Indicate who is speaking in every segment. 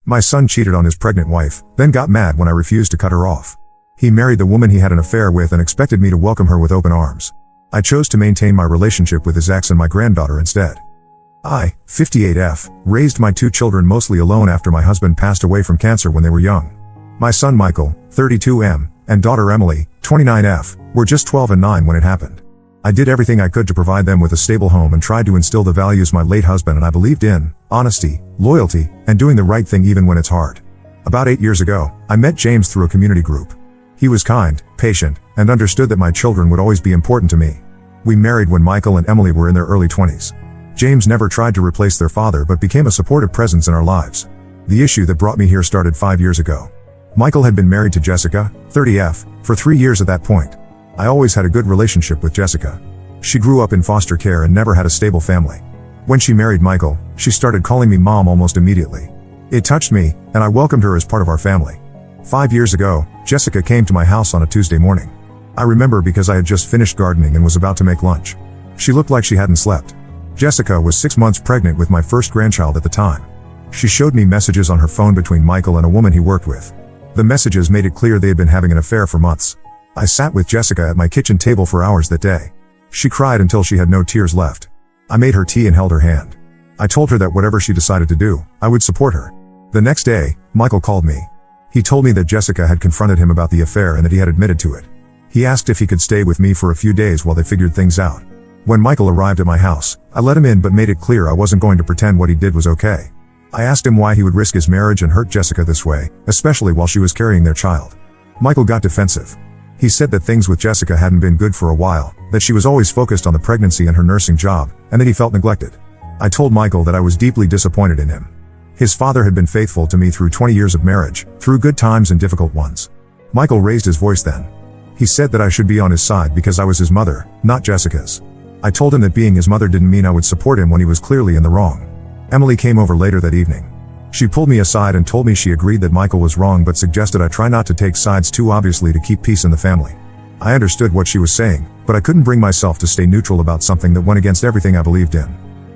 Speaker 1: My son cheated on his pregnant wife, then got mad when I refused to cut her off. He married the woman he had an affair with and expected me to welcome her with open arms. I chose to maintain my relationship with his ex and my granddaughter instead. I, 58F, raised my 2 children mostly alone after my husband passed away from cancer when they were young. My son Michael, 32M, and daughter Emily, 29F, were just 12 and 9 when it happened. I did everything I could to provide them with a stable home and tried to instill the values my late husband and I believed in: honesty, loyalty, and doing the right thing even when it's hard. About 8 years ago, I met James through a community group. He was kind, patient, and understood that my children would always be important to me. We married when Michael and Emily were in their early 20s. James never tried to replace their father but became a supportive presence in our lives. The issue that brought me here started 5 years ago. Michael had been married to Jessica, 30F, for 3 years at that point. I always had a good relationship with Jessica. She grew up in foster care and never had a stable family. When she married Michael, she started calling me mom almost immediately. It touched me, and I welcomed her as part of our family. 5 years ago, Jessica came to my house on a Tuesday morning. I remember because I had just finished gardening and was about to make lunch. She looked like she hadn't slept. Jessica was 6 months pregnant with my first grandchild at the time. She showed me messages on her phone between Michael and a woman he worked with. The messages made it clear they had been having an affair for months. I sat with Jessica at my kitchen table for hours that day. She cried until she had no tears left. I made her tea and held her hand. I told her that whatever she decided to do, I would support her. The next day, Michael called me. He told me that Jessica had confronted him about the affair and that he had admitted to it. He asked if he could stay with me for a few days while they figured things out. When Michael arrived at my house, I let him in but made it clear I wasn't going to pretend what he did was okay. I asked him why he would risk his marriage and hurt Jessica this way, especially while she was carrying their child. Michael got defensive. He said that things with Jessica hadn't been good for a while, that she was always focused on the pregnancy and her nursing job, and that he felt neglected. I told Michael that I was deeply disappointed in him. His father had been faithful to me through 20 years of marriage, through good times and difficult ones. Michael raised his voice then. He said that I should be on his side because I was his mother, not Jessica's. I told him that being his mother didn't mean I would support him when he was clearly in the wrong. Emily came over later that evening. She pulled me aside and told me she agreed that Michael was wrong but suggested I try not to take sides too obviously to keep peace in the family. I understood what she was saying, but I couldn't bring myself to stay neutral about something that went against everything I believed in.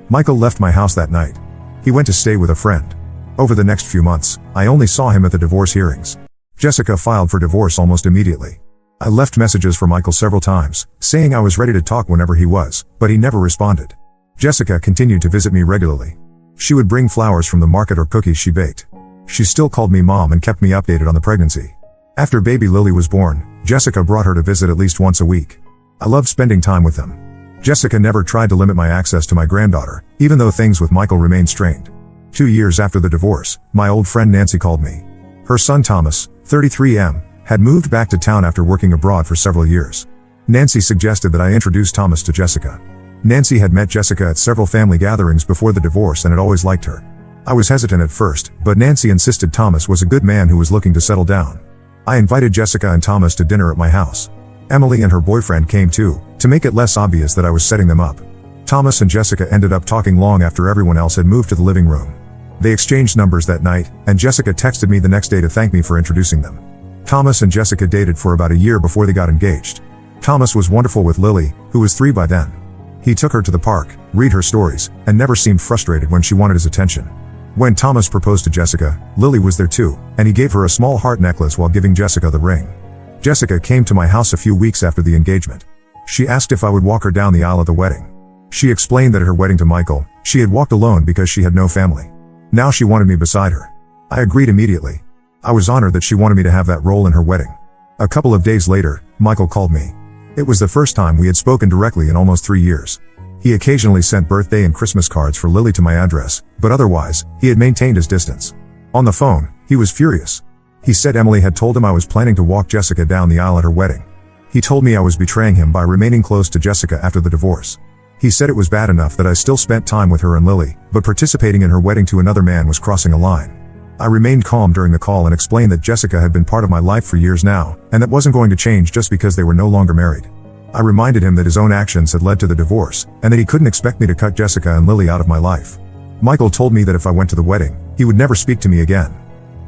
Speaker 1: Michael left my house that night. He went to stay with a friend. Over the next few months, I only saw him at the divorce hearings. Jessica filed for divorce almost immediately. I left messages for Michael several times, saying I was ready to talk whenever he was, but he never responded. Jessica continued to visit me regularly. She would bring flowers from the market or cookies she baked. She still called me mom and kept me updated on the pregnancy. After baby Lily was born, Jessica brought her to visit at least once a week. I loved spending time with them. Jessica never tried to limit my access to my granddaughter, even though things with Michael remained strained. 2 years after the divorce, my old friend Nancy called me. Her son Thomas, 33M, had moved back to town after working abroad for several years. Nancy suggested that I introduce Thomas to Jessica. Nancy had met Jessica at several family gatherings before the divorce and had always liked her. I was hesitant at first, but Nancy insisted Thomas was a good man who was looking to settle down. I invited Jessica and Thomas to dinner at my house. Emily and her boyfriend came too, to make it less obvious that I was setting them up. Thomas and Jessica ended up talking long after everyone else had moved to the living room. They exchanged numbers that night, and Jessica texted me the next day to thank me for introducing them. Thomas and Jessica dated for about a year before they got engaged. Thomas was wonderful with Lily, who was 3 by then. He took her to the park, read her stories, and never seemed frustrated when she wanted his attention. When Thomas proposed to Jessica, Lily was there too, and he gave her a small heart necklace while giving Jessica the ring. Jessica came to my house a few weeks after the engagement. She asked if I would walk her down the aisle at the wedding. She explained that at her wedding to Michael, she had walked alone because she had no family. Now she wanted me beside her. I agreed immediately. I was honored that she wanted me to have that role in her wedding. A couple of days later, Michael called me. It was the first time we had spoken directly in almost 3 years. He occasionally sent birthday and Christmas cards for Lily to my address, but otherwise, he had maintained his distance. On the phone, he was furious. He said Emily had told him I was planning to walk Jessica down the aisle at her wedding. He told me I was betraying him by remaining close to Jessica after the divorce. He said it was bad enough that I still spent time with her and Lily, but participating in her wedding to another man was crossing a line. I remained calm during the call and explained that Jessica had been part of my life for years now, and that wasn't going to change just because they were no longer married. I reminded him that his own actions had led to the divorce, and that he couldn't expect me to cut Jessica and Lily out of my life. Michael told me that if I went to the wedding, he would never speak to me again.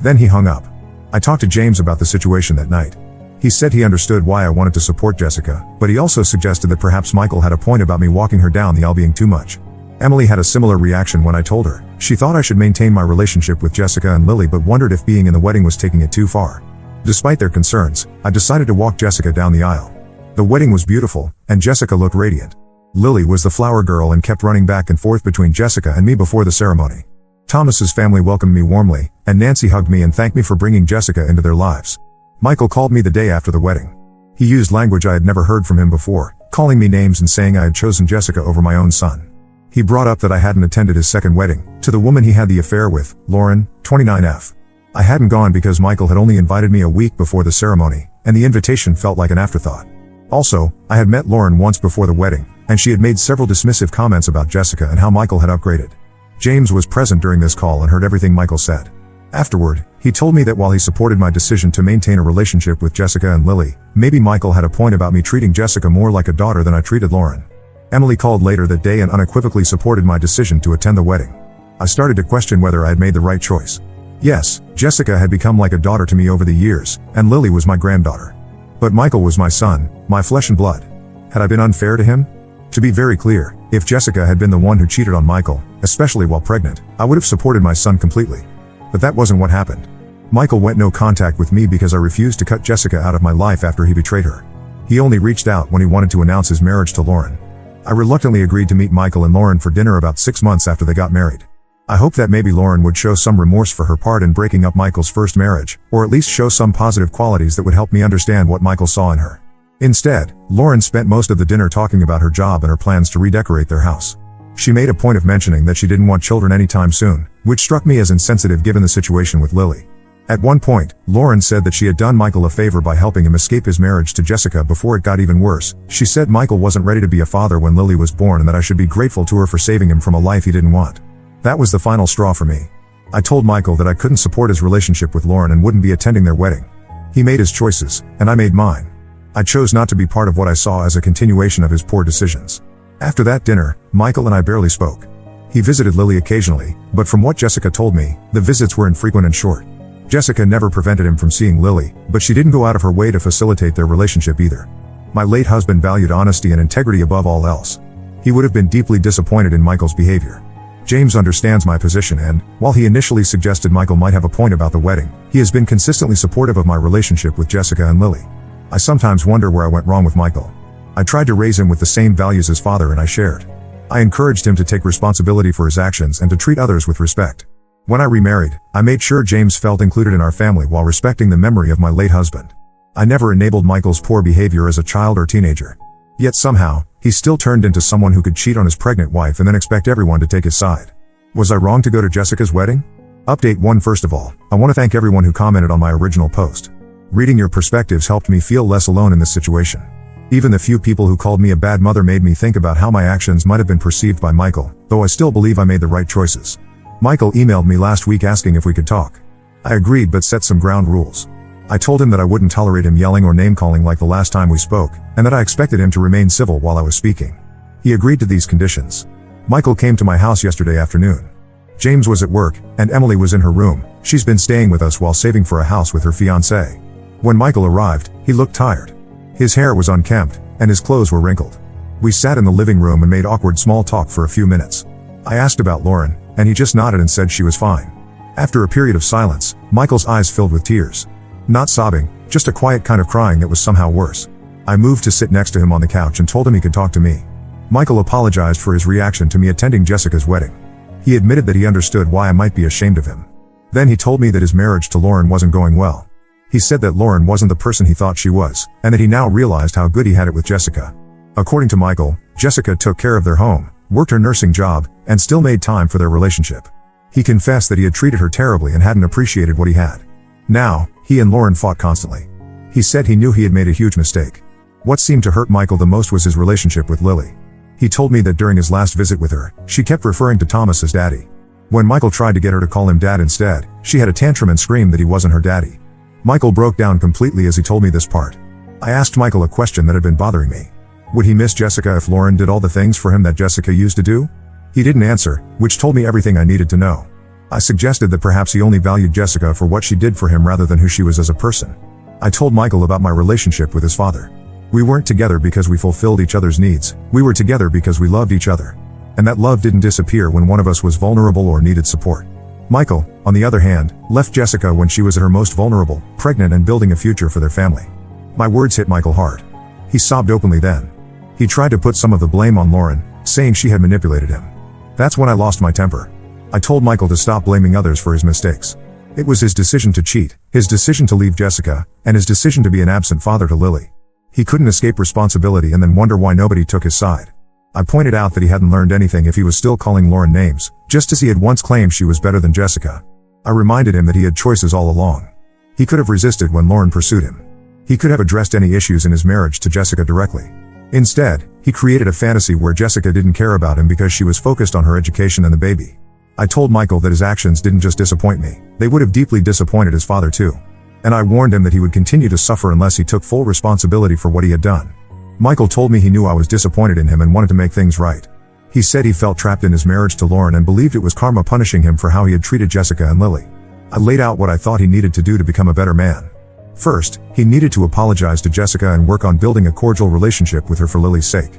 Speaker 1: Then he hung up. I talked to James about the situation that night. He said he understood why I wanted to support Jessica, but he also suggested that perhaps Michael had a point about me walking her down the aisle being too much. Emily had a similar reaction when I told her. She thought I should maintain my relationship with Jessica and Lily but wondered if being in the wedding was taking it too far. Despite their concerns, I decided to walk Jessica down the aisle. The wedding was beautiful, and Jessica looked radiant. Lily was the flower girl and kept running back and forth between Jessica and me before the ceremony. Thomas's family welcomed me warmly, and Nancy hugged me and thanked me for bringing Jessica into their lives. Michael called me the day after the wedding. He used language I had never heard from him before, calling me names and saying I had chosen Jessica over my own son. He brought up that I hadn't attended his second wedding, to the woman he had the affair with, Lauren, 29F. I hadn't gone because Michael had only invited me a week before the ceremony, and the invitation felt like an afterthought. Also, I had met Lauren once before the wedding, and she had made several dismissive comments about Jessica and how Michael had upgraded. James was present during this call and heard everything Michael said. Afterward, he told me that while he supported my decision to maintain a relationship with Jessica and Lily, maybe Michael had a point about me treating Jessica more like a daughter than I treated Lauren. Emily called later that day and unequivocally supported my decision to attend the wedding. I started to question whether I had made the right choice. Yes, Jessica had become like a daughter to me over the years, and Lily was my granddaughter. But Michael was my son, my flesh and blood. Had I been unfair to him? To be very clear, if Jessica had been the one who cheated on Michael, especially while pregnant, I would have supported my son completely. But that wasn't what happened. Michael went no contact with me because I refused to cut Jessica out of my life after he betrayed her. He only reached out when he wanted to announce his marriage to Lauren. I reluctantly agreed to meet Michael and Lauren for dinner about 6 months after they got married. I hoped that maybe Lauren would show some remorse for her part in breaking up Michael's first marriage, or at least show some positive qualities that would help me understand what Michael saw in her. Instead, Lauren spent most of the dinner talking about her job and her plans to redecorate their house. She made a point of mentioning that she didn't want children anytime soon, which struck me as insensitive given the situation with Lily. At one point, Lauren said that she had done Michael a favor by helping him escape his marriage to Jessica before it got even worse. She said Michael wasn't ready to be a father when Lily was born and that I should be grateful to her for saving him from a life he didn't want. That was the final straw for me. I told Michael that I couldn't support his relationship with Lauren and wouldn't be attending their wedding. He made his choices, and I made mine. I chose not to be part of what I saw as a continuation of his poor decisions. After that dinner, Michael and I barely spoke. He visited Lily occasionally, but from what Jessica told me, the visits were infrequent and short. Jessica never prevented him from seeing Lily, but she didn't go out of her way to facilitate their relationship either. My late husband valued honesty and integrity above all else. He would have been deeply disappointed in Michael's behavior. James understands my position and, while he initially suggested Michael might have a point about the wedding, he has been consistently supportive of my relationship with Jessica and Lily. I sometimes wonder where I went wrong with Michael. I tried to raise him with the same values his father and I shared. I encouraged him to take responsibility for his actions and to treat others with respect. When I remarried, I made sure James felt included in our family while respecting the memory of my late husband. I never enabled Michael's poor behavior as a child or teenager. Yet somehow, he still turned into someone who could cheat on his pregnant wife and then expect everyone to take his side. Was I wrong to go to Jessica's wedding? Update 1. First of all, I want to thank everyone who commented on my original post. Reading your perspectives helped me feel less alone in this situation. Even the few people who called me a bad mother made me think about how my actions might have been perceived by Michael, though I still believe I made the right choices. Michael emailed me last week asking if we could talk. I agreed but set some ground rules. I told him that I wouldn't tolerate him yelling or name-calling like the last time we spoke, and that I expected him to remain civil while I was speaking. He agreed to these conditions. Michael came to my house yesterday afternoon. James was at work, and Emily was in her room. She's been staying with us while saving for a house with her fiancé. When Michael arrived, he looked tired. His hair was unkempt, and his clothes were wrinkled. We sat in the living room and made awkward small talk for a few minutes. I asked about Lauren, and he just nodded and said she was fine. After a period of silence, Michael's eyes filled with tears. Not sobbing, just a quiet kind of crying that was somehow worse. I moved to sit next to him on the couch and told him he could talk to me. Michael apologized for his reaction to me attending Jessica's wedding. He admitted that he understood why I might be ashamed of him. Then he told me that his marriage to Lauren wasn't going well. He said that Lauren wasn't the person he thought she was, and that he now realized how good he had it with Jessica. According to Michael, Jessica took care of their home, worked her nursing job, and still made time for their relationship. He confessed that he had treated her terribly and hadn't appreciated what he had. Now, he and Lauren fought constantly. He said he knew he had made a huge mistake. What seemed to hurt Michael the most was his relationship with Lily. He told me that during his last visit with her, she kept referring to Thomas as daddy. When Michael tried to get her to call him dad instead, she had a tantrum and screamed that he wasn't her daddy. Michael broke down completely as he told me this part. I asked Michael a question that had been bothering me. Would he miss Jessica if Lauren did all the things for him that Jessica used to do? He didn't answer, which told me everything I needed to know. I suggested that perhaps he only valued Jessica for what she did for him rather than who she was as a person. I told Michael about my relationship with his father. We weren't together because we fulfilled each other's needs, we were together because we loved each other. and that love didn't disappear when one of us was vulnerable or needed support. Michael, on the other hand, left Jessica when she was at her most vulnerable, pregnant and building a future for their family. My words hit Michael hard. He sobbed openly then. He tried to put some of the blame on Lauren, saying she had manipulated him. That's when I lost my temper. I told Michael to stop blaming others for his mistakes. It was his decision to cheat, his decision to leave Jessica, and his decision to be an absent father to Lily. He couldn't escape responsibility and then wonder why nobody took his side. I pointed out that he hadn't learned anything if he was still calling Lauren names, just as he had once claimed she was better than Jessica. I reminded him that he had choices all along. He could have resisted when Lauren pursued him. He could have addressed any issues in his marriage to Jessica directly. Instead, he created a fantasy where Jessica didn't care about him because she was focused on her education and the baby. I told Michael that his actions didn't just disappoint me, they would have deeply disappointed his father too. And I warned him that he would continue to suffer unless he took full responsibility for what he had done. Michael told me he knew I was disappointed in him and wanted to make things right. He said he felt trapped in his marriage to Lauren and believed it was karma punishing him for how he had treated Jessica and Lily. I laid out what I thought he needed to do to become a better man. First, he needed to apologize to Jessica and work on building a cordial relationship with her for Lily's sake.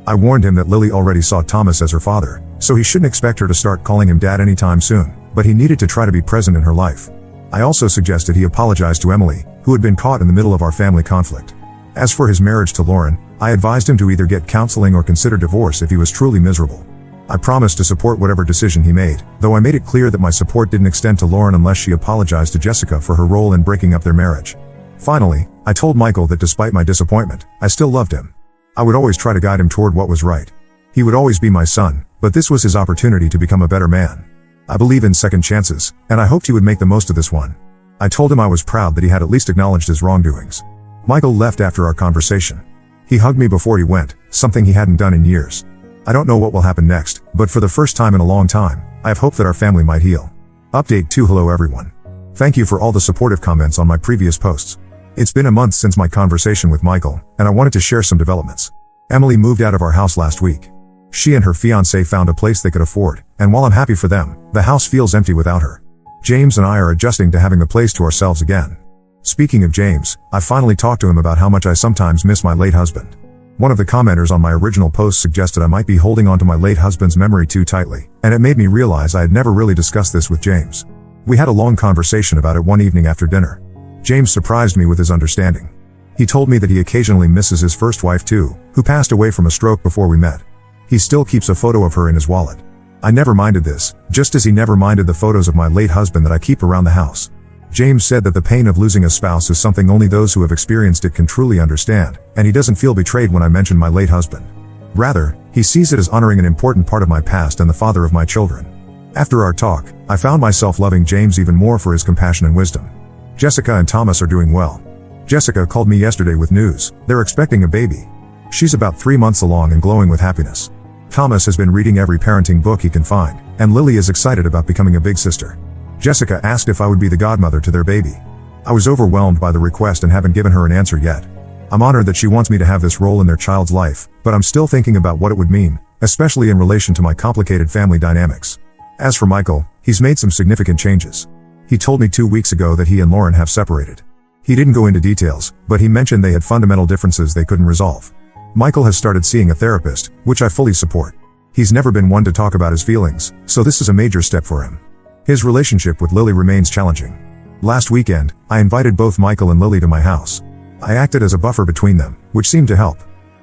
Speaker 1: I warned him that Lily already saw Thomas as her father, so he shouldn't expect her to start calling him dad anytime soon, but he needed to try to be present in her life. I also suggested he apologize to Emily, who had been caught in the middle of our family conflict. As for his marriage to Lauren, I advised him to either get counseling or consider divorce if he was truly miserable. I promised to support whatever decision he made, though I made it clear that my support didn't extend to Lauren unless she apologized to Jessica for her role in breaking up their marriage. Finally, I told Michael that despite my disappointment, I still loved him. I would always try to guide him toward what was right. He would always be my son, but this was his opportunity to become a better man. I believe in second chances, and I hoped he would make the most of this one. I told him I was proud that he had at least acknowledged his wrongdoings. Michael left after our conversation. He hugged me before he went, something he hadn't done in years. I don't know what will happen next, but for the first time in a long time, I have hope that our family might heal. Update 2. Hello everyone. Thank you for all the supportive comments on my previous posts. It's been a month since my conversation with Michael, and I wanted to share some developments. Emily moved out of our house last week. She and her fiancé found a place they could afford, and while I'm happy for them, the house feels empty without her. James and I are adjusting to having the place to ourselves again. Speaking of James, I finally talked to him about how much I sometimes miss my late husband. One of the commenters on my original post suggested I might be holding on to my late husband's memory too tightly, and it made me realize I had never really discussed this with James. We had a long conversation about it one evening after dinner. James surprised me with his understanding. He told me that he occasionally misses his first wife too, who passed away from a stroke before we met. He still keeps a photo of her in his wallet. I never minded this, just as he never minded the photos of my late husband that I keep around the house. James said that the pain of losing a spouse is something only those who have experienced it can truly understand, and he doesn't feel betrayed when I mention my late husband. Rather, he sees it as honoring an important part of my past and the father of my children. After our talk, I found myself loving James even more for his compassion and wisdom. Jessica and Thomas are doing well. Jessica called me yesterday with news. They're expecting a baby. She's about 3 months along and glowing with happiness. Thomas has been reading every parenting book he can find, and Lily is excited about becoming a big sister. Jessica asked if I would be the godmother to their baby. I was overwhelmed by the request and haven't given her an answer yet. I'm honored that she wants me to have this role in their child's life, but I'm still thinking about what it would mean, especially in relation to my complicated family dynamics. As for Michael, he's made some significant changes. He told me 2 weeks ago that he and Lauren have separated. He didn't go into details, but he mentioned they had fundamental differences they couldn't resolve. Michael has started seeing a therapist, which I fully support. He's never been one to talk about his feelings, so this is a major step for him. His relationship with Lily remains challenging. Last weekend, I invited both Michael and Lily to my house. I acted as a buffer between them, which seemed to help.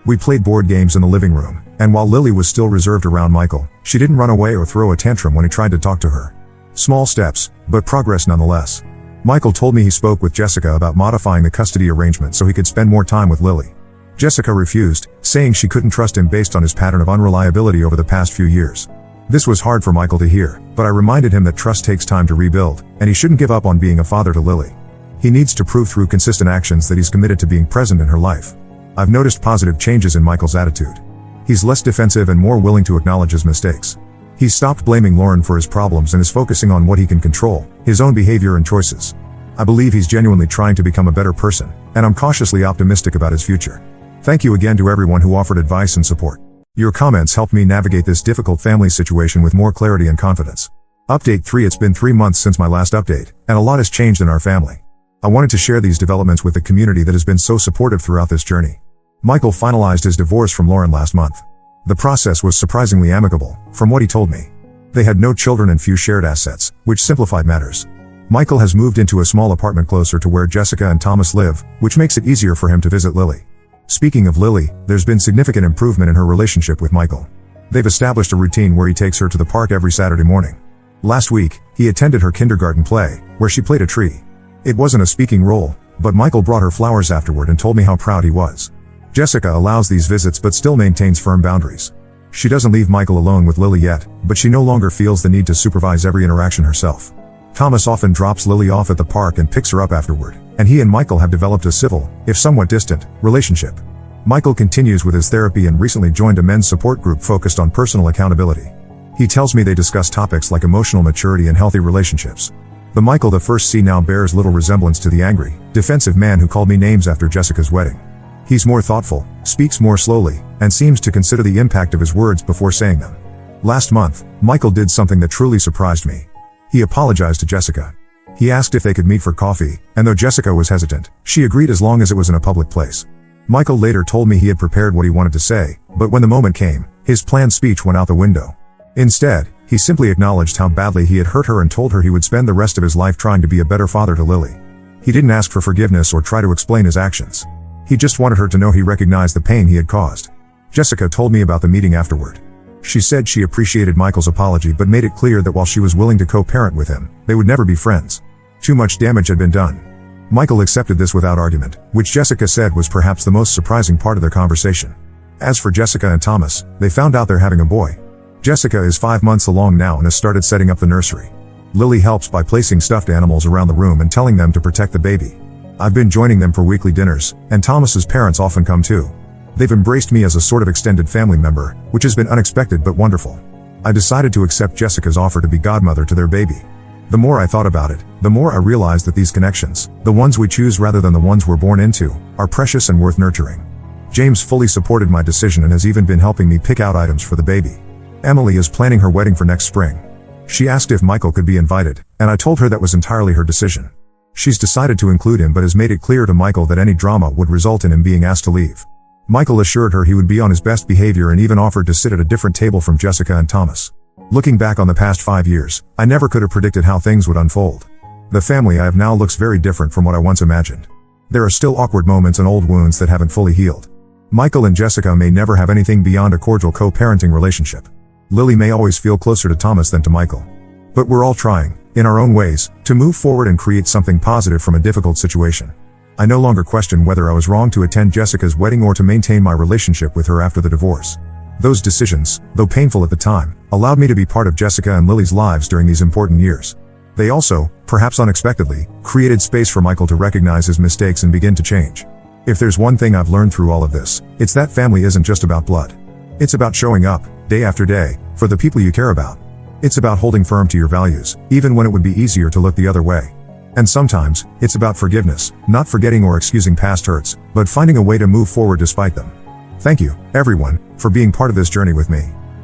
Speaker 1: We played board games in the living room, and while Lily was still reserved around Michael, she didn't run away or throw a tantrum when he tried to talk to her. Small steps, but progress nonetheless. Michael told me he spoke with Jessica about modifying the custody arrangement so he could spend more time with Lily. Jessica refused, saying she couldn't trust him based on his pattern of unreliability over the past few years. This was hard for Michael to hear, but I reminded him that trust takes time to rebuild, and he shouldn't give up on being a father to Lily. He needs to prove through consistent actions that he's committed to being present in her life. I've noticed positive changes in Michael's attitude. He's less defensive and more willing to acknowledge his mistakes. He's stopped blaming Lauren for his problems and is focusing on what he can control, his own behavior and choices. I believe he's genuinely trying to become a better person, and I'm cautiously optimistic about his future. Thank you again to everyone who offered advice and support. Your comments helped me navigate this difficult family situation with more clarity and confidence. Update 3. It's been 3 months since my last update, and a lot has changed in our family. I wanted to share these developments with the community that has been so supportive throughout this journey. Michael finalized his divorce from Lauren last month. The process was surprisingly amicable, from what he told me. They had no children and few shared assets, which simplified matters. Michael has moved into a small apartment closer to where Jessica and Thomas live, which makes it easier for him to visit Lily. Speaking of Lily, there's been significant improvement in her relationship with Michael. They've established a routine where he takes her to the park every Saturday morning. Last week, he attended her kindergarten play, where she played a tree. It wasn't a speaking role, but Michael brought her flowers afterward and told me how proud he was. Jessica allows these visits but still maintains firm boundaries. She doesn't leave Michael alone with Lily yet, but she no longer feels the need to supervise every interaction herself. Thomas often drops Lily off at the park and picks her up afterward, and he and Michael have developed a civil, if somewhat distant, relationship. Michael continues with his therapy and recently joined a men's support group focused on personal accountability. He tells me they discuss topics like emotional maturity and healthy relationships. The Michael the first see now bears little resemblance to the angry, defensive man who called me names after Jessica's wedding. He's more thoughtful, speaks more slowly, and seems to consider the impact of his words before saying them. Last month, Michael did something that truly surprised me. He apologized to Jessica. He asked if they could meet for coffee, and though Jessica was hesitant, she agreed as long as it was in a public place. Michael later told me he had prepared what he wanted to say, but when the moment came, his planned speech went out the window. Instead, he simply acknowledged how badly he had hurt her and told her he would spend the rest of his life trying to be a better father to Lily. He didn't ask for forgiveness or try to explain his actions. He just wanted her to know he recognized the pain he had caused. Jessica told me about the meeting afterward. She said she appreciated Michael's apology but made it clear that while she was willing to co-parent with him, they would never be friends. Too much damage had been done. Michael accepted this without argument, which Jessica said was perhaps the most surprising part of their conversation. As for Jessica and Thomas, they found out they're having a boy. Jessica is 5 months along now and has started setting up the nursery. Lily helps by placing stuffed animals around the room and telling them to protect the baby. I've been joining them for weekly dinners, and Thomas's parents often come too. They've embraced me as a sort of extended family member, which has been unexpected but wonderful. I decided to accept Jessica's offer to be godmother to their baby. The more I thought about it, the more I realized that these connections, the ones we choose rather than the ones we're born into, are precious and worth nurturing. James fully supported my decision and has even been helping me pick out items for the baby. Emily is planning her wedding for next spring. She asked if Michael could be invited, and I told her that was entirely her decision. She's decided to include him but has made it clear to Michael that any drama would result in him being asked to leave. Michael assured her he would be on his best behavior and even offered to sit at a different table from Jessica and Thomas. Looking back on the past 5 years, I never could have predicted how things would unfold. The family I have now looks very different from what I once imagined. There are still awkward moments and old wounds that haven't fully healed. Michael and Jessica may never have anything beyond a cordial co-parenting relationship. Lily may always feel closer to Thomas than to Michael. But we're all trying, in our own ways, to move forward and create something positive from a difficult situation. I no longer question whether I was wrong to attend Jessica's wedding or to maintain my relationship with her after the divorce. Those decisions, though painful at the time, allowed me to be part of Jessica and Lily's lives during these important years. They also, perhaps unexpectedly, created space for Michael to recognize his mistakes and begin to change. If there's one thing I've learned through all of this, it's that family isn't just about blood. It's about showing up, day after day, for the people you care about. It's about holding firm to your values, even when it would be easier to look the other way. And sometimes, it's about forgiveness, not forgetting or excusing past hurts, but finding a way to move forward despite them. Thank you, everyone, for being part of this journey with me.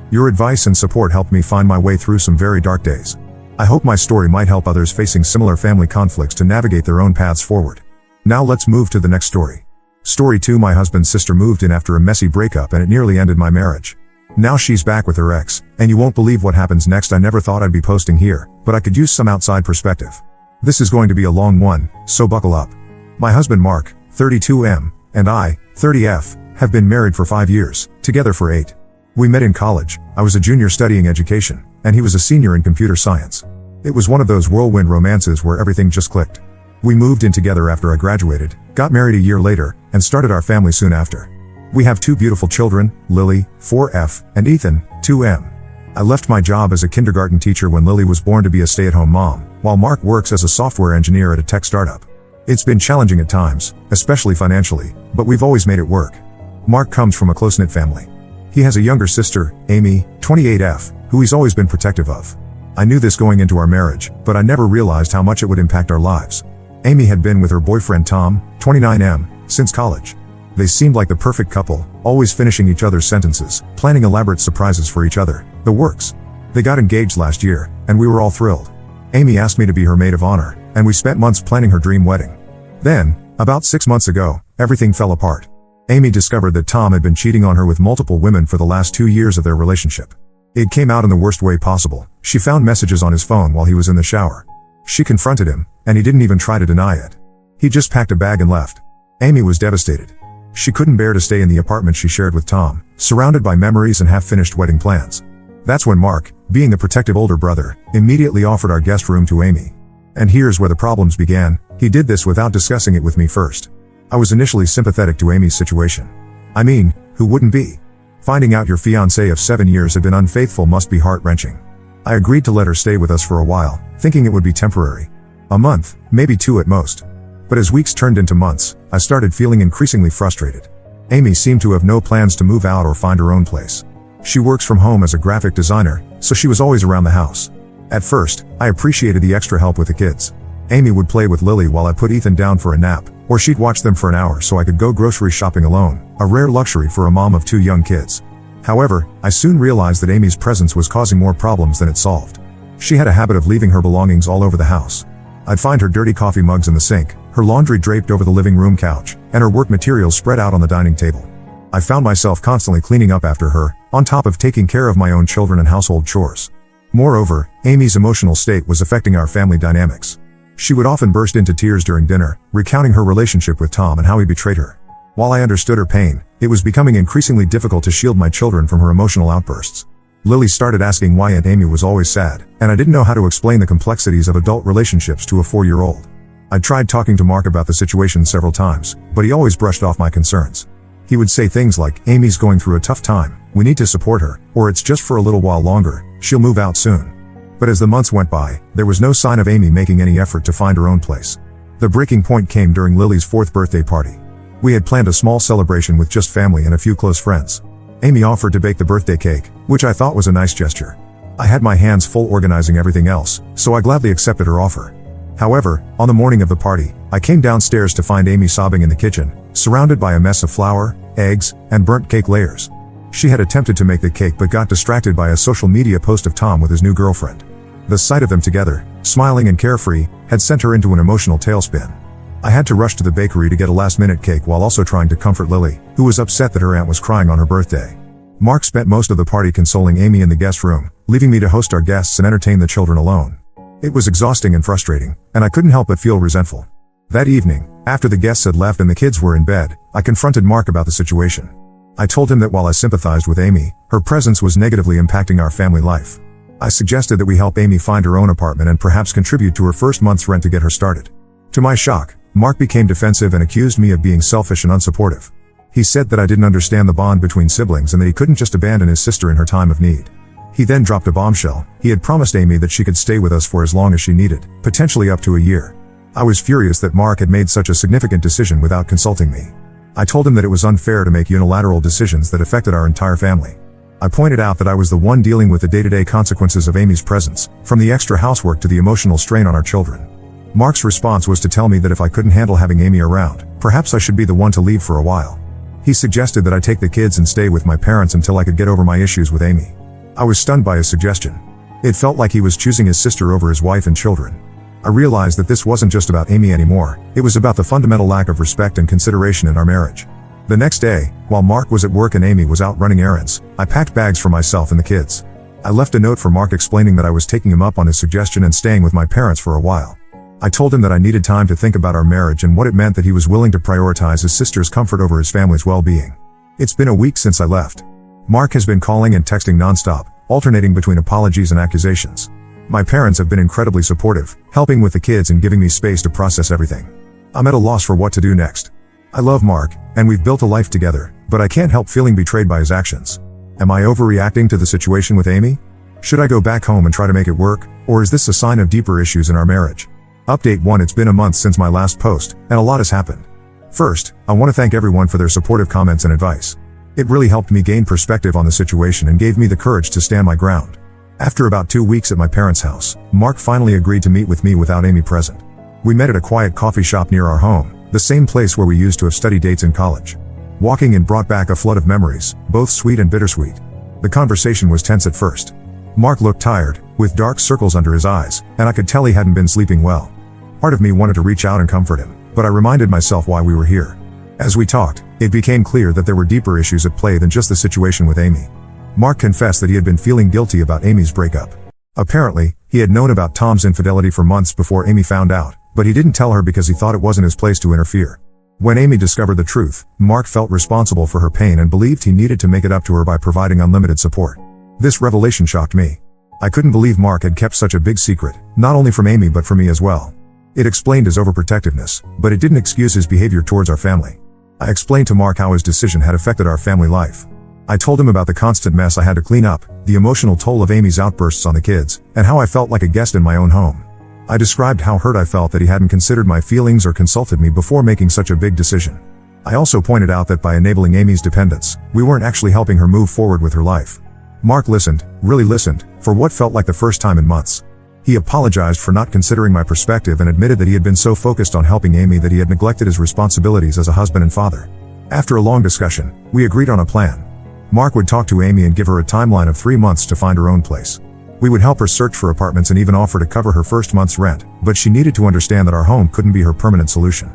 Speaker 1: Your advice and support helped me find my way through some very dark days. I hope my story might help others facing similar family conflicts to navigate their own paths forward. Now let's move to the next story. Story 2. My husband's sister moved in after a messy breakup and it nearly ended my marriage. Now she's back with her ex, and you won't believe what happens next. I never thought I'd be posting here, but I could use some outside perspective. This is going to be a long one, so buckle up. My husband Mark, 32M, and I, 30F, have been married for 5 years, together for 8. We met in college. I was a junior studying education, and he was a senior in computer science. It was one of those whirlwind romances where everything just clicked. We moved in together after I graduated, got married a year later, and started our family soon after. We have 2 beautiful children, Lily, 4F, and Ethan, 2M. I left my job as a kindergarten teacher when Lily was born to be a stay-at-home mom, while Mark works as a software engineer at a tech startup. It's been challenging at times, especially financially, but we've always made it work. Mark comes from a close-knit family. He has a younger sister, Amy, 28F, who he's always been protective of. I knew this going into our marriage, but I never realized how much it would impact our lives. Amy had been with her boyfriend Tom, 29M, since college. They seemed like the perfect couple, always finishing each other's sentences, planning elaborate surprises for each other, the works. They got engaged last year, and we were all thrilled. Amy asked me to be her maid of honor, and we spent months planning her dream wedding. Then, about 6 months ago, everything fell apart. Amy discovered that Tom had been cheating on her with multiple women for the last 2 years of their relationship. It came out in the worst way possible. She found messages on his phone while he was in the shower. She confronted him, and he didn't even try to deny it. He just packed a bag and left. Amy was devastated. She couldn't bear to stay in the apartment she shared with Tom, surrounded by memories and half-finished wedding plans. That's when Mark, being the protective older brother, immediately offered our guest room to Amy. And here's where the problems began. He did this without discussing it with me first. I was initially sympathetic to Amy's situation. I mean, who wouldn't be? Finding out your fiancé of 7 years had been unfaithful must be heart-wrenching. I agreed to let her stay with us for a while, thinking it would be temporary. A month, maybe 2 at most. But as weeks turned into months, I started feeling increasingly frustrated. Amy seemed to have no plans to move out or find her own place. She works from home as a graphic designer, so she was always around the house. At first, I appreciated the extra help with the kids. Amy would play with Lily while I put Ethan down for a nap, or she'd watch them for an hour so I could go grocery shopping alone, a rare luxury for a mom of 2 young kids. However, I soon realized that Amy's presence was causing more problems than it solved. She had a habit of leaving her belongings all over the house. I'd find her dirty coffee mugs in the sink, her laundry draped over the living room couch, and her work materials spread out on the dining table. I found myself constantly cleaning up after her, on top of taking care of my own children and household chores. Moreover, Amy's emotional state was affecting our family dynamics. She would often burst into tears during dinner, recounting her relationship with Tom and how he betrayed her. While I understood her pain, it was becoming increasingly difficult to shield my children from her emotional outbursts. Lily started asking why Aunt Amy was always sad, and I didn't know how to explain the complexities of adult relationships to a 4-year-old. I tried talking to Mark about the situation several times, but he always brushed off my concerns. He would say things like, "Amy's going through a tough time, we need to support her," or "It's just for a little while longer, she'll move out soon." But as the months went by, there was no sign of Amy making any effort to find her own place. The breaking point came during Lily's 4th birthday party. We had planned a small celebration with just family and a few close friends. Amy offered to bake the birthday cake, which I thought was a nice gesture. I had my hands full organizing everything else, so I gladly accepted her offer. However, on the morning of the party, I came downstairs to find Amy sobbing in the kitchen, surrounded by a mess of flour, eggs, and burnt cake layers. She had attempted to make the cake but got distracted by a social media post of Tom with his new girlfriend. The sight of them together, smiling and carefree, had sent her into an emotional tailspin. I had to rush to the bakery to get a last-minute cake while also trying to comfort Lily, who was upset that her aunt was crying on her birthday. Mark spent most of the party consoling Amy in the guest room, leaving me to host our guests and entertain the children alone. It was exhausting and frustrating, and I couldn't help but feel resentful. That evening, after the guests had left and the kids were in bed, I confronted Mark about the situation. I told him that while I sympathized with Amy, her presence was negatively impacting our family life. I suggested that we help Amy find her own apartment and perhaps contribute to her first month's rent to get her started. To my shock, Mark became defensive and accused me of being selfish and unsupportive. He said that I didn't understand the bond between siblings and that he couldn't just abandon his sister in her time of need. He then dropped a bombshell. He had promised Amy that she could stay with us for as long as she needed, potentially up to a year. I was furious that Mark had made such a significant decision without consulting me. I told him that it was unfair to make unilateral decisions that affected our entire family. I pointed out that I was the one dealing with the day-to-day consequences of Amy's presence, from the extra housework to the emotional strain on our children. Mark's response was to tell me that if I couldn't handle having Amy around, perhaps I should be the one to leave for a while. He suggested that I take the kids and stay with my parents until I could get over my issues with Amy. I was stunned by his suggestion. It felt like he was choosing his sister over his wife and children. I realized that this wasn't just about Amy anymore, it was about the fundamental lack of respect and consideration in our marriage. The next day, while Mark was at work and Amy was out running errands, I packed bags for myself and the kids. I left a note for Mark explaining that I was taking him up on his suggestion and staying with my parents for a while. I told him that I needed time to think about our marriage and what it meant that he was willing to prioritize his sister's comfort over his family's well-being. It's been a week since I left. Mark has been calling and texting nonstop, alternating between apologies and accusations. My parents have been incredibly supportive, helping with the kids and giving me space to process everything. I'm at a loss for what to do next. I love Mark, and we've built a life together, but I can't help feeling betrayed by his actions. Am I overreacting to the situation with Amy? Should I go back home and try to make it work, or is this a sign of deeper issues in our marriage? Update 1: It's been a month since my last post, and a lot has happened. First, I want to thank everyone for their supportive comments and advice. It really helped me gain perspective on the situation and gave me the courage to stand my ground. After about 2 weeks at my parents' house, Mark finally agreed to meet with me without Amy present. We met at a quiet coffee shop near our home, the same place where we used to have study dates in college. Walking in brought back a flood of memories, both sweet and bittersweet. The conversation was tense at first. Mark looked tired, with dark circles under his eyes, and I could tell he hadn't been sleeping well. Part of me wanted to reach out and comfort him, but I reminded myself why we were here. As we talked, it became clear that there were deeper issues at play than just the situation with Amy. Mark confessed that he had been feeling guilty about Amy's breakup. Apparently, he had known about Tom's infidelity for months before Amy found out, but he didn't tell her because he thought it wasn't his place to interfere. When Amy discovered the truth, Mark felt responsible for her pain and believed he needed to make it up to her by providing unlimited support. This revelation shocked me. I couldn't believe Mark had kept such a big secret, not only from Amy but from me as well. It explained his overprotectiveness, but it didn't excuse his behavior towards our family. I explained to Mark how his decision had affected our family life. I told him about the constant mess I had to clean up, the emotional toll of Amy's outbursts on the kids, and how I felt like a guest in my own home. I described how hurt I felt that he hadn't considered my feelings or consulted me before making such a big decision. I also pointed out that by enabling Amy's dependence, we weren't actually helping her move forward with her life. Mark listened, really listened, for what felt like the first time in months. He apologized for not considering my perspective and admitted that he had been so focused on helping Amy that he had neglected his responsibilities as a husband and father. After a long discussion, we agreed on a plan. Mark would talk to Amy and give her a timeline of 3 months to find her own place. We would help her search for apartments and even offer to cover her first month's rent, but she needed to understand that our home couldn't be her permanent solution.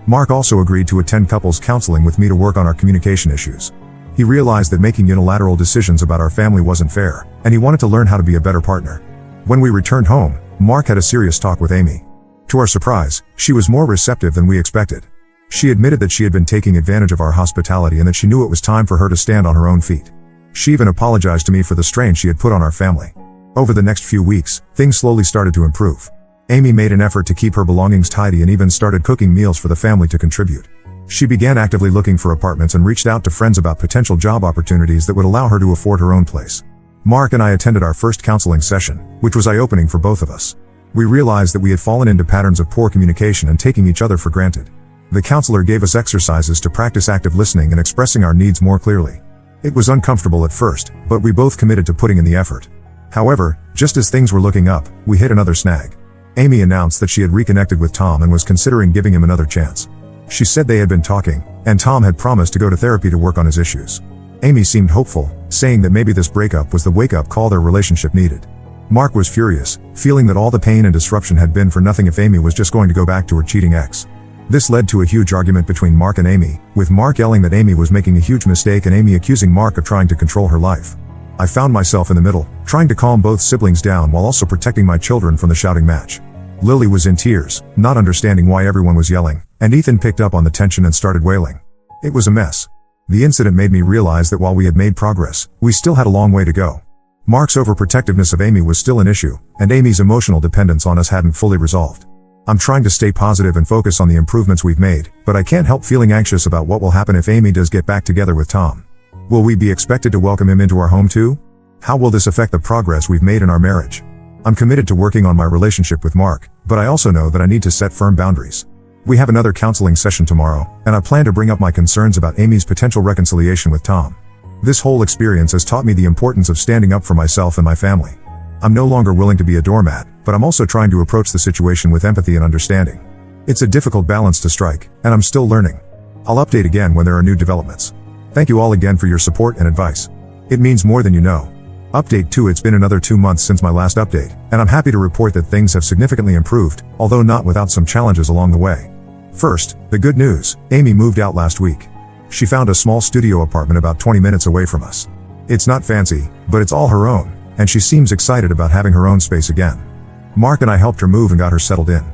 Speaker 1: Mark also agreed to attend couples counseling with me to work on our communication issues. He realized that making unilateral decisions about our family wasn't fair, and he wanted to learn how to be a better partner. When we returned home, Mark had a serious talk with Amy. To our surprise, she was more receptive than we expected. She admitted that she had been taking advantage of our hospitality and that she knew it was time for her to stand on her own feet. She even apologized to me for the strain she had put on our family. Over the next few weeks, things slowly started to improve. Amy made an effort to keep her belongings tidy and even started cooking meals for the family to contribute. She began actively looking for apartments and reached out to friends about potential job opportunities that would allow her to afford her own place. Mark and I attended our first counseling session, which was eye-opening for both of us. We realized that we had fallen into patterns of poor communication and taking each other for granted. The counselor gave us exercises to practice active listening and expressing our needs more clearly. It was uncomfortable at first, but we both committed to putting in the effort. However, just as things were looking up, we hit another snag. Amy announced that she had reconnected with Tom and was considering giving him another chance. She said they had been talking, and Tom had promised to go to therapy to work on his issues. Amy seemed hopeful, saying that maybe this breakup was the wake-up call their relationship needed. Mark was furious, feeling that all the pain and disruption had been for nothing if Amy was just going to go back to her cheating ex. This led to a huge argument between Mark and Amy, with Mark yelling that Amy was making a huge mistake and Amy accusing Mark of trying to control her life. I found myself in the middle, trying to calm both siblings down while also protecting my children from the shouting match. Lily was in tears, not understanding why everyone was yelling, and Ethan picked up on the tension and started wailing. It was a mess. The incident made me realize that while we had made progress, we still had a long way to go. Mark's overprotectiveness of Amy was still an issue, and Amy's emotional dependence on us hadn't fully resolved. I'm trying to stay positive and focus on the improvements we've made, but I can't help feeling anxious about what will happen if Amy does get back together with Tom. Will we be expected to welcome him into our home too? How will this affect the progress we've made in our marriage? I'm committed to working on my relationship with Mark, but I also know that I need to set firm boundaries. We have another counseling session tomorrow, and I plan to bring up my concerns about Amy's potential reconciliation with Tom. This whole experience has taught me the importance of standing up for myself and my family. I'm no longer willing to be a doormat, but I'm also trying to approach the situation with empathy and understanding. It's a difficult balance to strike, and I'm still learning. I'll update again when there are new developments. Thank you all again for your support and advice. It means more than you know. Update 2. It's been another 2 months since my last update, and I'm happy to report that things have significantly improved, although not without some challenges along the way. First, the good news: Amy moved out last week. She found a small studio apartment about 20 minutes away from us. It's not fancy, but it's all her own, and she seems excited about having her own space again. Mark and I helped her move and got her settled in.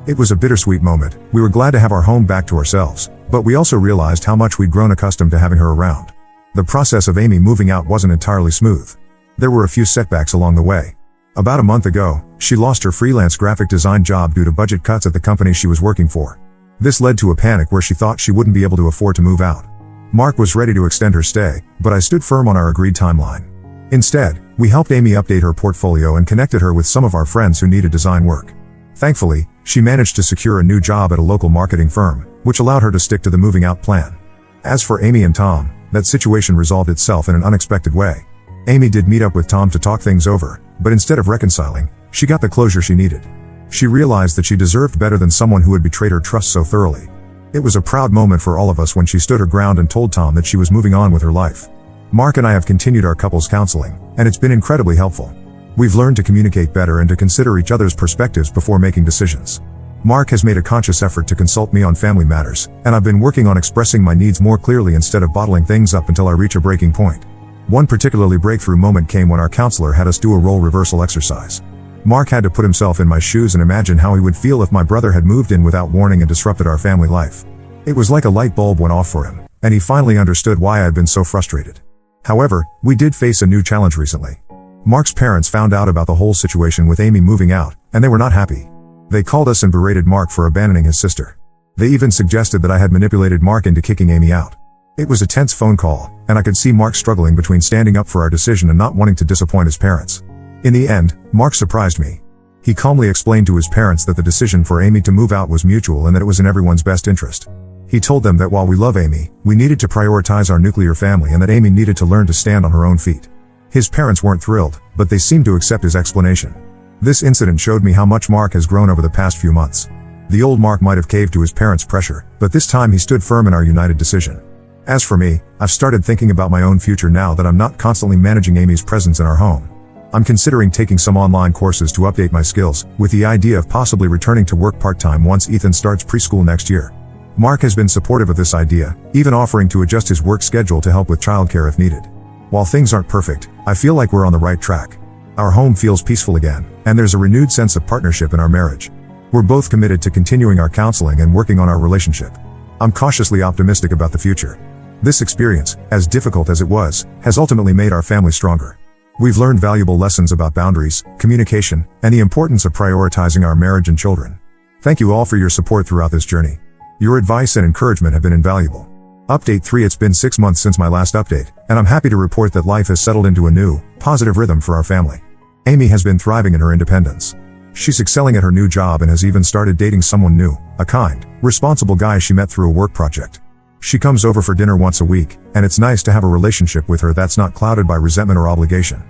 Speaker 1: It was a bittersweet moment. We were glad to have our home back to ourselves, but we also realized how much we'd grown accustomed to having her around. The process of Amy moving out wasn't entirely smooth. There were a few setbacks along the way. About a month ago, she lost her freelance graphic design job due to budget cuts at the company she was working for. This led to a panic where she thought she wouldn't be able to afford to move out. Mark was ready to extend her stay, but I stood firm on our agreed timeline. Instead, we helped Amy update her portfolio and connected her with some of our friends who needed design work. Thankfully, she managed to secure a new job at a local marketing firm, which allowed her to stick to the moving out plan. As for Amy and Tom, that situation resolved itself in an unexpected way. Amy did meet up with Tom to talk things over, but instead of reconciling, she got the closure she needed. She realized that she deserved better than someone who had betrayed her trust so thoroughly. It was a proud moment for all of us when she stood her ground and told Tom that she was moving on with her life. Mark and I have continued our couples counseling, and it's been incredibly helpful. We've learned to communicate better and to consider each other's perspectives before making decisions. Mark has made a conscious effort to consult me on family matters, and I've been working on expressing my needs more clearly instead of bottling things up until I reach a breaking point. One particularly breakthrough moment came when our counselor had us do a role reversal exercise. Mark had to put himself in my shoes and imagine how he would feel if my brother had moved in without warning and disrupted our family life. It was like a light bulb went off for him, and he finally understood why I had been so frustrated. However, we did face a new challenge recently. Mark's parents found out about the whole situation with Amy moving out, and they were not happy. They called us and berated Mark for abandoning his sister. They even suggested that I had manipulated Mark into kicking Amy out. It was a tense phone call, and I could see Mark struggling between standing up for our decision and not wanting to disappoint his parents. In the end, Mark surprised me. He calmly explained to his parents that the decision for Amy to move out was mutual and that it was in everyone's best interest. He told them that while we love Amy, we needed to prioritize our nuclear family and that Amy needed to learn to stand on her own feet. His parents weren't thrilled, but they seemed to accept his explanation. This incident showed me how much Mark has grown over the past few months. The old Mark might have caved to his parents' pressure, but this time he stood firm in our united decision. As for me, I've started thinking about my own future now that I'm not constantly managing Amy's presence in our home. I'm considering taking some online courses to update my skills, with the idea of possibly returning to work part-time once Ethan starts preschool next year. Mark has been supportive of this idea, even offering to adjust his work schedule to help with childcare if needed. While things aren't perfect, I feel like we're on the right track. Our home feels peaceful again, and there's a renewed sense of partnership in our marriage. We're both committed to continuing our counseling and working on our relationship. I'm cautiously optimistic about the future. This experience, as difficult as it was, has ultimately made our family stronger. We've learned valuable lessons about boundaries, communication, and the importance of prioritizing our marriage and children. Thank you all for your support throughout this journey. Your advice and encouragement have been invaluable. Update 3. It's been 6 months since my last update, and I'm happy to report that life has settled into a new, positive rhythm for our family. Amy has been thriving in her independence. She's excelling at her new job and has even started dating someone new, a kind, responsible guy she met through a work project. She comes over for dinner once a week, and it's nice to have a relationship with her that's not clouded by resentment or obligation.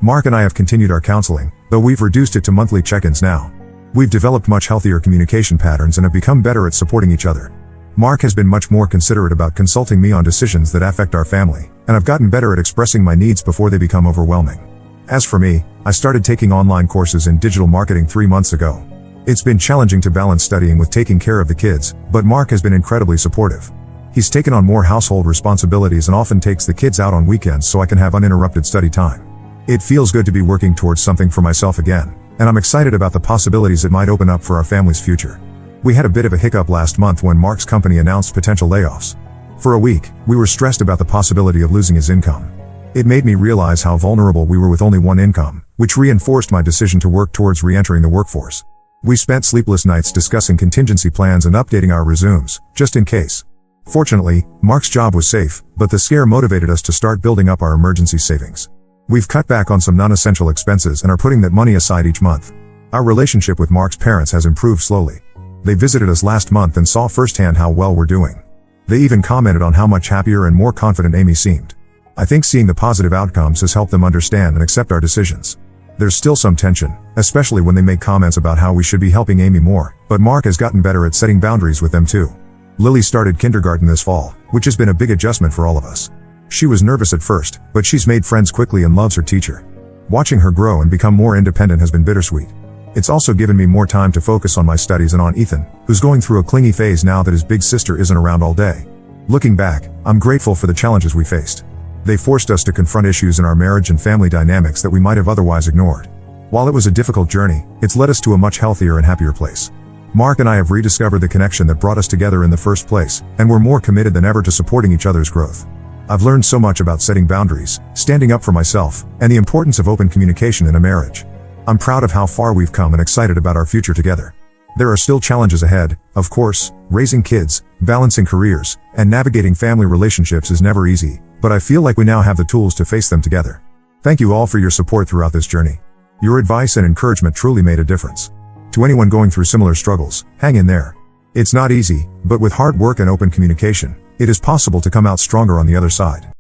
Speaker 1: Mark and I have continued our counseling, though we've reduced it to monthly check-ins now. We've developed much healthier communication patterns and have become better at supporting each other. Mark has been much more considerate about consulting me on decisions that affect our family, and I've gotten better at expressing my needs before they become overwhelming. As for me, I started taking online courses in digital marketing 3 months ago. It's been challenging to balance studying with taking care of the kids, but Mark has been incredibly supportive. He's taken on more household responsibilities and often takes the kids out on weekends so I can have uninterrupted study time. It feels good to be working towards something for myself again, and I'm excited about the possibilities it might open up for our family's future. We had a bit of a hiccup last month when Mark's company announced potential layoffs. For a week, we were stressed about the possibility of losing his income. It made me realize how vulnerable we were with only one income, which reinforced my decision to work towards re-entering the workforce. We spent sleepless nights discussing contingency plans and updating our resumes, just in case. Fortunately, Mark's job was safe, but the scare motivated us to start building up our emergency savings. We've cut back on some non-essential expenses and are putting that money aside each month. Our relationship with Mark's parents has improved slowly. They visited us last month and saw firsthand how well we're doing. They even commented on how much happier and more confident Amy seemed. I think seeing the positive outcomes has helped them understand and accept our decisions. There's still some tension, especially when they make comments about how we should be helping Amy more, but Mark has gotten better at setting boundaries with them too. Lily started kindergarten this fall, which has been a big adjustment for all of us. She was nervous at first, but she's made friends quickly and loves her teacher. Watching her grow and become more independent has been bittersweet. It's also given me more time to focus on my studies and on Ethan, who's going through a clingy phase now that his big sister isn't around all day. Looking back, I'm grateful for the challenges we faced. They forced us to confront issues in our marriage and family dynamics that we might have otherwise ignored. While it was a difficult journey, it's led us to a much healthier and happier place. Mark and I have rediscovered the connection that brought us together in the first place, and we're more committed than ever to supporting each other's growth. I've learned so much about setting boundaries, standing up for myself, and the importance of open communication in a marriage. I'm proud of how far we've come and excited about our future together. There are still challenges ahead, of course. Raising kids, balancing careers, and navigating family relationships is never easy, but I feel like we now have the tools to face them together. Thank you all for your support throughout this journey. Your advice and encouragement truly made a difference. To anyone going through similar struggles, hang in there. It's not easy, but with hard work and open communication, it is possible to come out stronger on the other side.